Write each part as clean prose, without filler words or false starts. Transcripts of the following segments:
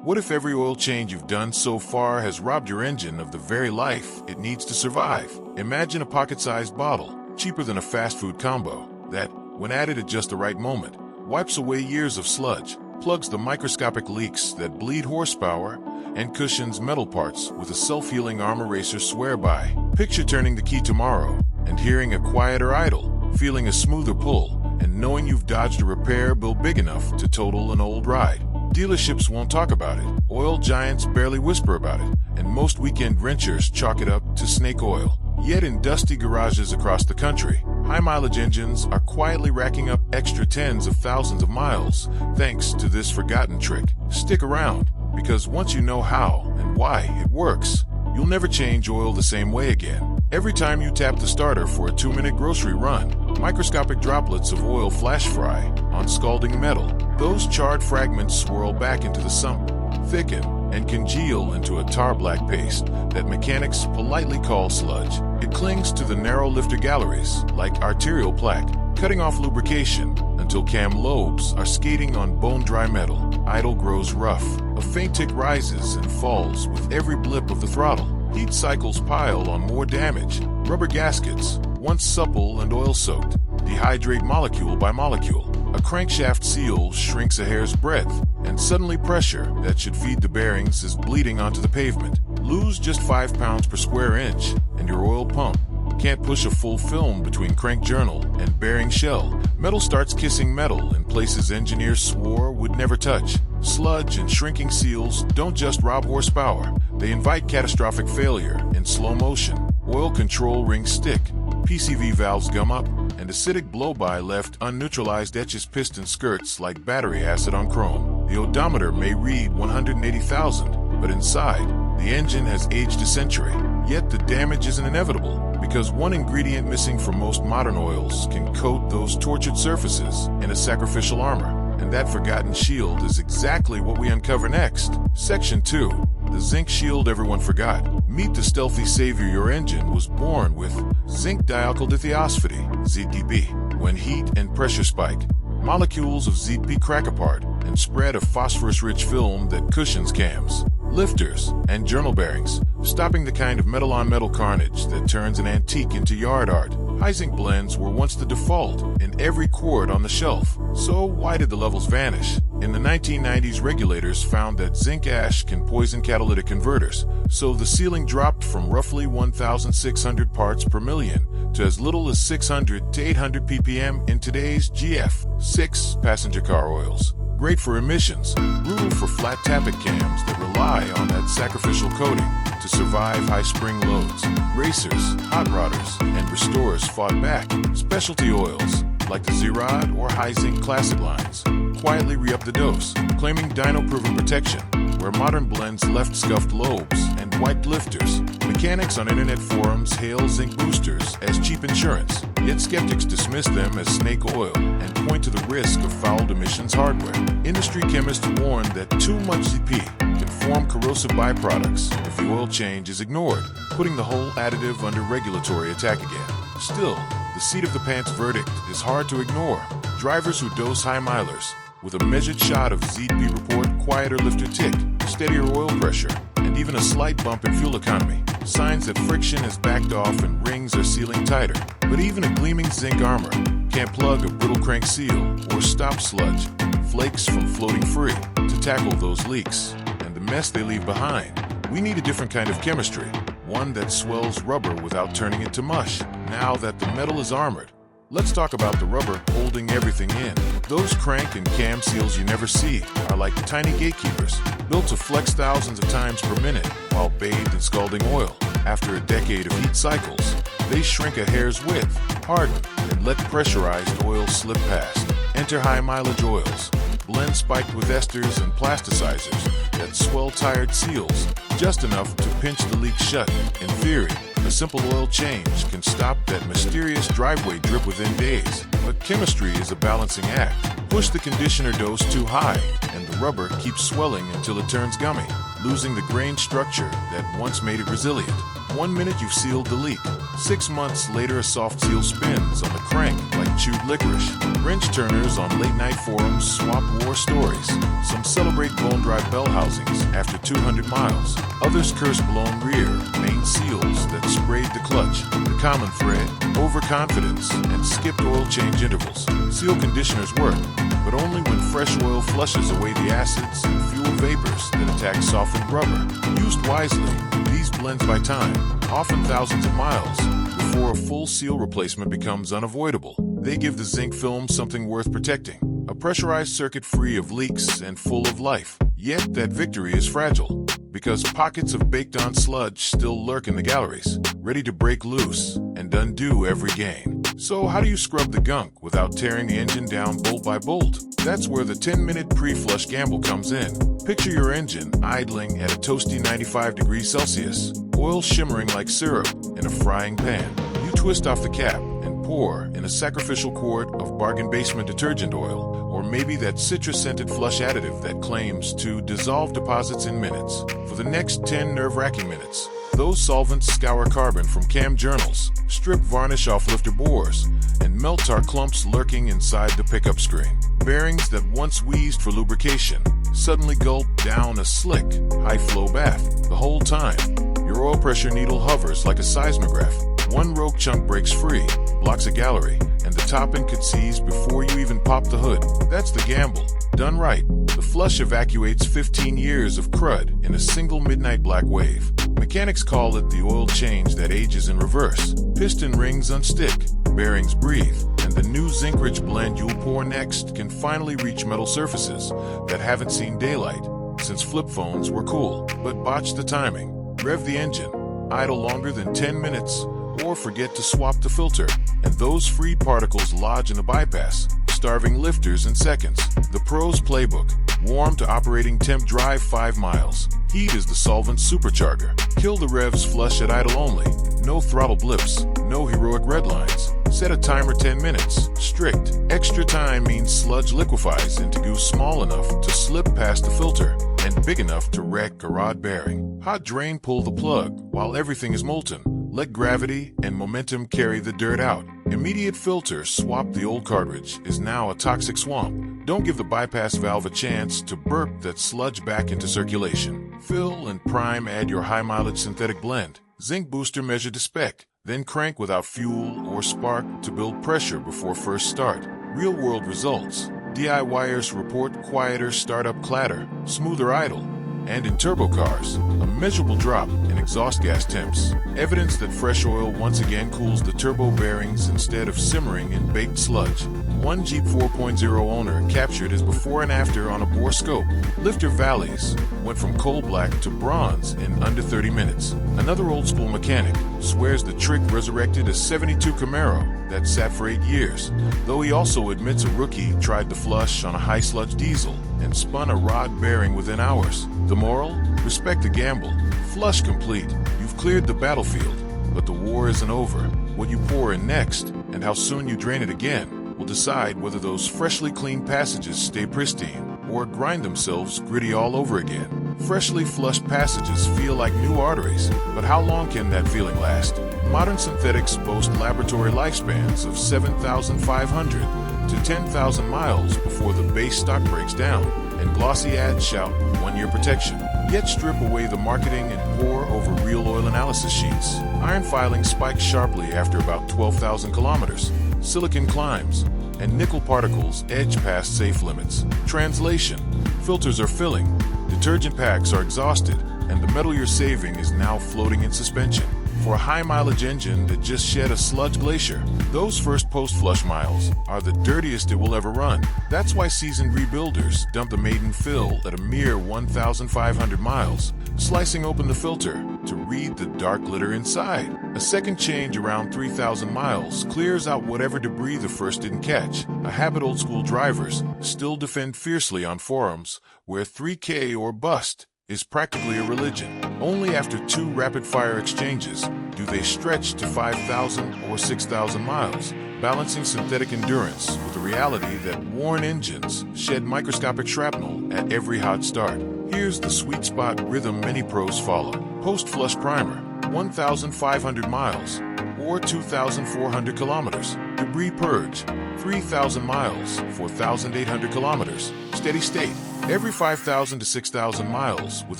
What if every oil change you've done so far has robbed your engine of the very life it needs to survive? Imagine a pocket-sized bottle, cheaper than a fast food combo, that, when added at just the right moment, wipes away years of sludge, plugs the microscopic leaks that bleed horsepower, and cushions metal parts with a self-healing arm eraser swear-by. Picture turning the key tomorrow and hearing a quieter idle, feeling a smoother pull, and knowing you've dodged a repair bill big enough to total an old ride. Dealerships won't talk about it, oil giants barely whisper about it, and most weekend wrenchers chalk it up to snake oil. Yet in dusty garages across the country, high-mileage engines are quietly racking up extra tens of thousands of miles thanks to this forgotten trick. Stick around, because once you know how and why it works, you'll never change oil the same way again. Every time you tap the starter for a 2-minute grocery run, microscopic droplets of oil flash fry on scalding metal. Those charred fragments swirl back into the sump, thicken, and congeal into a tar-black paste that mechanics politely call sludge. It clings to the narrow lifter galleries like arterial plaque, cutting off lubrication until cam lobes are skating on bone-dry metal. Idle grows rough. A faint tick rises and falls with every blip of the throttle. Heat cycles pile on more damage. Rubber gaskets, once supple and oil-soaked, dehydrate molecule by molecule. A crankshaft seal shrinks a hair's breadth, and suddenly pressure that should feed the bearings is bleeding onto the pavement. Lose just 5 pounds per square inch, and your oil pump can't push a full film between crank journal and bearing shell. Metal starts kissing metal in places engineers swore would never touch. Sludge and shrinking seals don't just rob horsepower, they invite catastrophic failure in slow motion. Oil control rings stick, PCV valves gum up, and acidic blow-by left unneutralized etches piston skirts like battery acid on chrome. The odometer may read 180,000, but inside, the engine has aged a century. Yet the damage isn't inevitable, because one ingredient missing from most modern oils can coat those tortured surfaces in a sacrificial armor. And that forgotten shield is exactly what we uncover next. Section 2. The zinc shield everyone forgot. Meet the stealthy savior your engine was born with. Zinc dialkyl-dithiosphate, ZDP. When heat and pressure spike, molecules of ZDP crack apart and spread a phosphorus-rich film that cushions cams, lifters, and journal bearings, stopping the kind of metal-on-metal carnage that turns an antique into yard art. High zinc blends were once the default in every quart on the shelf. So why did the levels vanish? In the 1990s, regulators found that zinc ash can poison catalytic converters, so the ceiling dropped from roughly 1,600 parts per million to as little as 600 to 800 ppm in today's GF6 passenger car oils. Great for emissions, brutal for flat tappet cams that rely on that sacrificial coating to survive high spring loads. Racers, hot rodders, and restorers fought back. Specialty oils, like the Z-Rod or High Zinc Classic lines, quietly re-up the dose, claiming dyno-proven protection, where modern blends left scuffed lobes and wiped lifters. Mechanics on internet forums hail zinc boosters as cheap insurance, yet skeptics dismiss them as snake oil and point to the risk of fouled emissions hardware. Industry chemists warn that too much ZP can form corrosive byproducts if the oil change is ignored, putting the whole additive under regulatory attack again. Still, the seat-of-the-pants verdict is hard to ignore. Drivers who dose high milers with a measured shot of ZP report quieter lifter tick, steadier oil pressure, and even a slight bump in fuel economy. Signs that friction has backed off and rings are sealing tighter. But even a gleaming zinc armor can't plug a brittle crank seal or stop sludge flakes from floating free. To tackle those leaks and the mess they leave behind, we need a different kind of chemistry, one that swells rubber without turning it to mush. Now that the metal is armored, let's talk about the rubber holding everything in. Those crank and cam seals you never see are like tiny gatekeepers, built to flex thousands of times per minute while bathed in scalding oil. After a decade of heat cycles, they shrink a hair's width, harden, and let pressurized oil slip past. Enter high-mileage oils, blends spiked with esters and plasticizers that swell tired seals just enough to pinch the leak shut. In theory, a simple oil change can stop that mysterious driveway drip within days. But chemistry is a balancing act. Push the conditioner dose too high, and the rubber keeps swelling until it turns gummy, losing the grain structure that once made it resilient. 1 minute you've sealed the leak, 6 months later, a soft seal spins on the crank like chewed licorice. Wrench turners on late-night forums swap war stories. Some celebrate bone-dry bell housings after 200 miles. Others curse blown rear main seals that sprayed the clutch. The common thread: overconfidence and skipped oil change intervals. Seal conditioners work, but only when fresh oil flushes away the acids and fuel vapors that attack softened rubber. Used wisely, these blends buy time, often thousands of miles, before a full seal replacement becomes unavoidable. They give the zinc film something worth protecting, a pressurized circuit free of leaks and full of life. Yet that victory is fragile, because pockets of baked-on sludge still lurk in the galleries, ready to break loose and undo every gain. So how do you scrub the gunk without tearing the engine down bolt by bolt? That's where the 10-minute pre-flush gamble comes in. Picture your engine idling at a toasty 95 degrees Celsius, oil shimmering like syrup in a frying pan. You twist off the cap and pour in a sacrificial quart of bargain basement detergent oil, or maybe that citrus-scented flush additive that claims to dissolve deposits in minutes. For the next 10 nerve-wracking minutes, those solvents scour carbon from cam journals, strip varnish off lifter bores, and melt tar clumps lurking inside the pickup screen. Bearings that once wheezed for lubrication suddenly gulp down a slick, high-flow bath. The whole time, your oil pressure needle hovers like a seismograph. One rogue chunk breaks free, blocks a gallery, and the top-end could seize before you even pop the hood. That's the gamble. Done right, the flush evacuates 15 years of crud in a single midnight black wave. Mechanics call it the oil change that ages in reverse. Piston rings unstick, bearings breathe, and the new zinc-rich blend you'll pour next can finally reach metal surfaces that haven't seen daylight since flip phones were cool. But botch the timing, rev the engine, idle longer than 10 minutes, or forget to swap the filter, and those free particles lodge in a bypass, starving lifters in seconds. The pro's playbook: warm to operating temp, drive 5 miles. Heat is the solvent supercharger. Kill the revs, flush at idle only. No throttle blips, no heroic red lines. Set a timer 10 minutes. Strict. Extra time means sludge liquefies into goo small enough to slip past the filter and big enough to wreck a rod bearing. Hot drain, pull the plug while everything is molten. Let gravity and momentum carry the dirt out. Immediate filter, swap the old cartridge, is now a toxic swamp. Don't give the bypass valve a chance to burp that sludge back into circulation. Fill and prime, add your high-mileage synthetic blend. Zinc booster measured to spec. Then crank without fuel or spark to build pressure before first start. Real-world results. DIYers report quieter startup clatter, smoother idle, and in turbo cars, a measurable drop in exhaust gas temps. Evidence that fresh oil once again cools the turbo bearings instead of simmering in baked sludge. One Jeep 4.0 owner captured his before and after on a bore scope. Lifter valleys went from coal black to bronze in under 30 minutes. Another old school mechanic swears the trick resurrected a 72 Camaro that sat for 8 years, though he also admits a rookie tried the flush on a high sludge diesel and spun a rod bearing within hours. The moral? Respect the gamble. Flush complete. You've cleared the battlefield, but the war isn't over. What you pour in next, and how soon you drain it again, will decide whether those freshly cleaned passages stay pristine or grind themselves gritty all over again. Freshly flushed passages feel like new arteries, but how long can that feeling last? Modern synthetics boast laboratory lifespans of 7,500 to 10,000 miles before the base stock breaks down, and glossy ads shout 1-year protection, yet strip away the marketing and pour over real oil analysis sheets. Iron filings spike sharply after about 12,000 kilometers. Silicon climbs, and nickel particles edge past safe limits. Translation: filters are filling, detergent packs are exhausted, and the metal you're saving is now floating in suspension. For a high-mileage engine that just shed a sludge glacier, those first post-flush miles are the dirtiest it will ever run. That's why seasoned rebuilders dump the maiden fill at a mere 1,500 miles, slicing open the filter to read the dark glitter inside. A second change around 3,000 miles clears out whatever debris the first didn't catch, a habit old-school drivers still defend fiercely on forums where 3K or bust is practically a religion. Only after 2 rapid-fire exchanges do they stretch to 5,000 or 6,000 miles, balancing synthetic endurance with the reality that worn engines shed microscopic shrapnel at every hot start. Here's the sweet spot rhythm many pros follow. Post-flush primer, 1,500 miles. or 2,400 kilometers. Debris purge, 3,000 miles, 4,800 kilometers. Steady state, every 5,000 to 6,000 miles with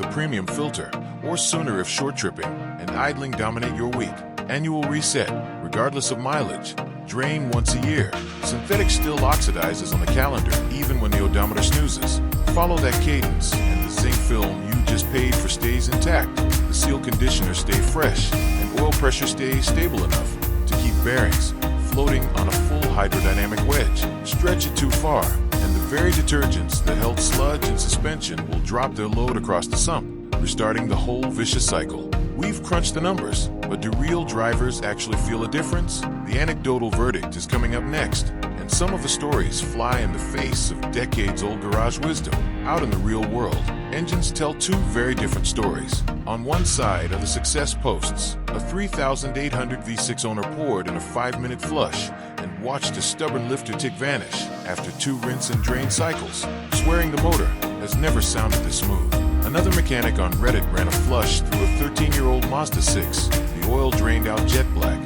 a premium filter, or sooner if short tripping and idling dominate your week. Annual reset, regardless of mileage. Drain once a year. Synthetic still oxidizes on the calendar even when the odometer snoozes. Follow that cadence and the zinc film you just paid for stays intact. The seal conditioners stay fresh and oil pressure stays stable enough to keep bearings floating on a full hydrodynamic wedge. Stretch it too far and the very detergents that held sludge and suspension will drop their load across the sump, restarting the whole vicious cycle. We've crunched the numbers, but do real drivers actually feel a difference? The anecdotal verdict is coming up next, and some of the stories fly in the face of decades-old garage wisdom. Out in the real world, engines tell two very different stories. On one side are the success posts. A 3,800 V6 owner poured in a 5-minute flush and watched a stubborn lifter tick vanish after 2 rinse and drain cycles, swearing the motor has never sounded this smooth. Another mechanic on Reddit ran a flush through a 13-year-old Mazda 6. The oil drained out jet black.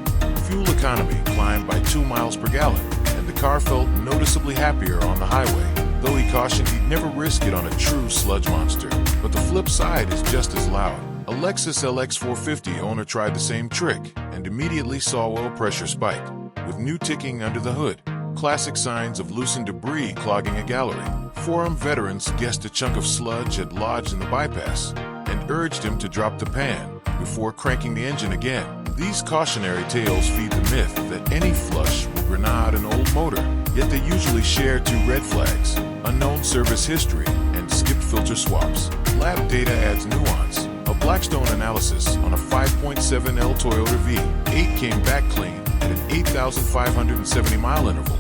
Fuel economy climbed by 2 miles per gallon, and the car felt noticeably happier on the highway, though he cautioned he'd never risk it on a true sludge monster. But the flip side is just as loud. A Lexus LX 450 owner tried the same trick and immediately saw oil pressure spike, with new ticking under the hood. Classic signs of loosened debris clogging a gallery. Forum veterans guessed a chunk of sludge had lodged in the bypass and urged him to drop the pan before cranking the engine again. These cautionary tales feed the myth that any flush will grenade an old motor, yet they usually share 2 red flags: unknown service history and skipped filter swaps. Lab data adds nuance. A Blackstone analysis on a 5.7L Toyota V8 came back clean at an 8,570 mile interval,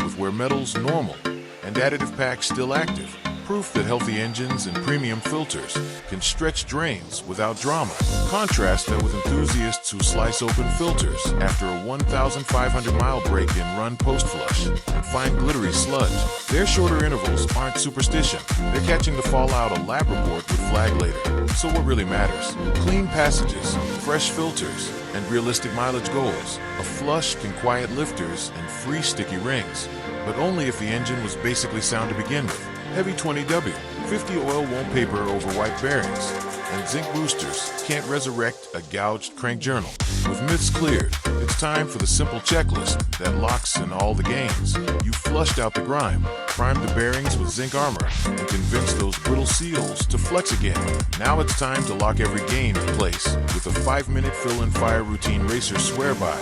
with wear metals normal and additive packs still active. Proof that healthy engines and premium filters can stretch drains without drama. Contrast that with enthusiasts who slice open filters after a 1,500 mile break-in run post-flush and find glittery sludge. Their shorter intervals aren't superstition. They're catching the fallout a lab report would flag later. So what really matters? Clean passages, fresh filters, and realistic mileage goals. A flush can quiet lifters and free sticky rings, but only if the engine was basically sound to begin with. Heavy 20W, 50 oil won't paper over white bearings, and zinc boosters can't resurrect a gouged crank journal. With myths cleared, it's time for the simple checklist that locks in all the gains. You flushed out the grime, primed the bearings with zinc armor, and convinced those brittle seals to flex again. Now it's time to lock every gain in place with a 5-minute fill-and-fire routine racers swear by.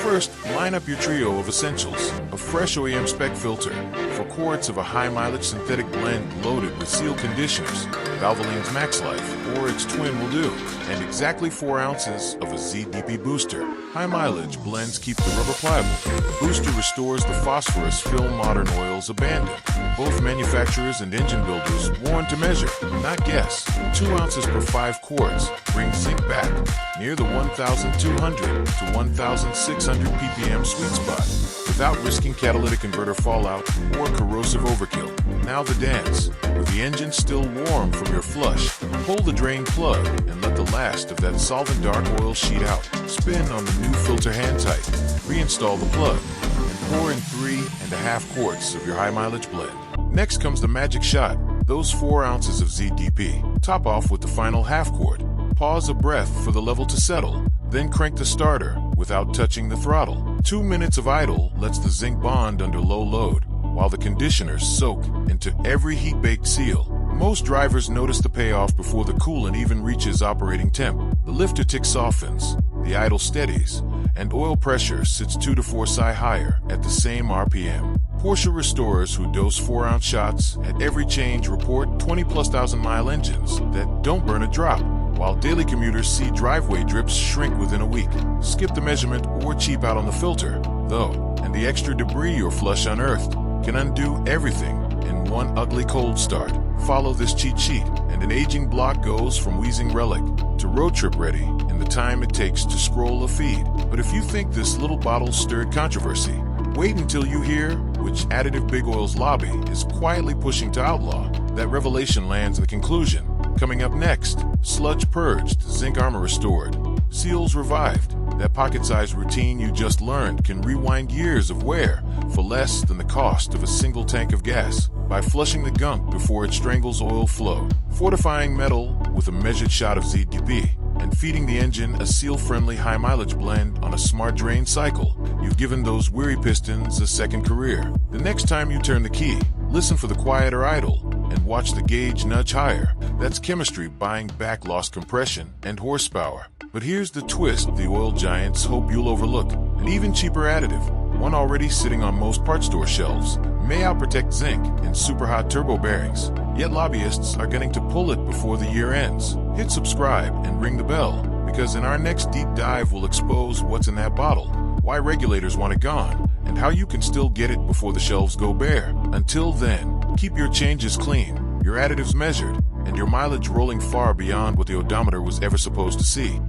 First, line up your trio of essentials. A fresh OEM spec filter, 4 quarts of a high-mileage synthetic blend loaded with seal conditioners, Valvoline's Max Life, or its twin will do, and exactly 4 ounces of a ZDP booster. High-mileage blends keep the rubber pliable. The booster restores the phosphorus film modern oils abandoned. Both manufacturers and engine builders warn to measure, not guess. 2 ounces per 5 quarts brings zinc back near the 1,200 to 1,600 ppm sweet spot, without risking catalytic converter fallout or corrosive overkill. Now the dance. With the engine still warm from your flush, pull the drain plug and let the last of that solvent dark oil sheet out. Spin on the new filter hand tight, reinstall the plug, and pour in 3.5 quarts of your high mileage blend. Next comes the magic shot, those 4 ounces of ZDP. Top off with the final half quart. Pause a breath for the level to settle, then crank the starter without touching the throttle. 2 minutes of idle lets the zinc bond under low load, while the conditioners soak into every heat-baked seal. Most drivers notice the payoff before the coolant even reaches operating temp. The lifter tick softens, the idle steadies, and oil pressure sits 2 to 4 psi higher at the same RPM. Porsche restorers who dose 4-ounce shots at every change report 20+ thousand mile engines that don't burn a drop, while daily commuters see driveway drips shrink within a week. Skip the measurement or cheap out on the filter, though, and the extra debris your flush unearthed can undo everything in one ugly cold start. Follow this cheat sheet, and an aging block goes from wheezing relic to road trip ready in the time it takes to scroll a feed. But if you think this little bottle stirred controversy, wait until you hear which additive big oil's lobby is quietly pushing to outlaw. That revelation lands in the conclusion. Coming up next, sludge purged, zinc armor restored, seals revived, That pocket-sized routine you just learned can rewind years of wear for less than the cost of a single tank of gas by flushing the gunk before it strangles oil flow, fortifying metal with a measured shot of ZDP, and feeding the engine a seal-friendly high-mileage blend on a smart drain cycle. You've given those weary pistons a second career. The next time you turn the key, listen for the quieter idle and watch the gauge nudge higher. That's chemistry buying back lost compression and horsepower. But here's the twist the oil giants hope you'll overlook. An even cheaper additive, one already sitting on most parts store shelves, may outprotect zinc in super hot turbo bearings. Yet lobbyists are getting to pull it before the year ends. Hit subscribe and ring the bell, because in our next deep dive we'll expose what's in that bottle, why regulators want it gone, and how you can still get it before the shelves go bare. Until then, keep your changes clean, your additives measured, and your mileage rolling far beyond what the odometer was ever supposed to see.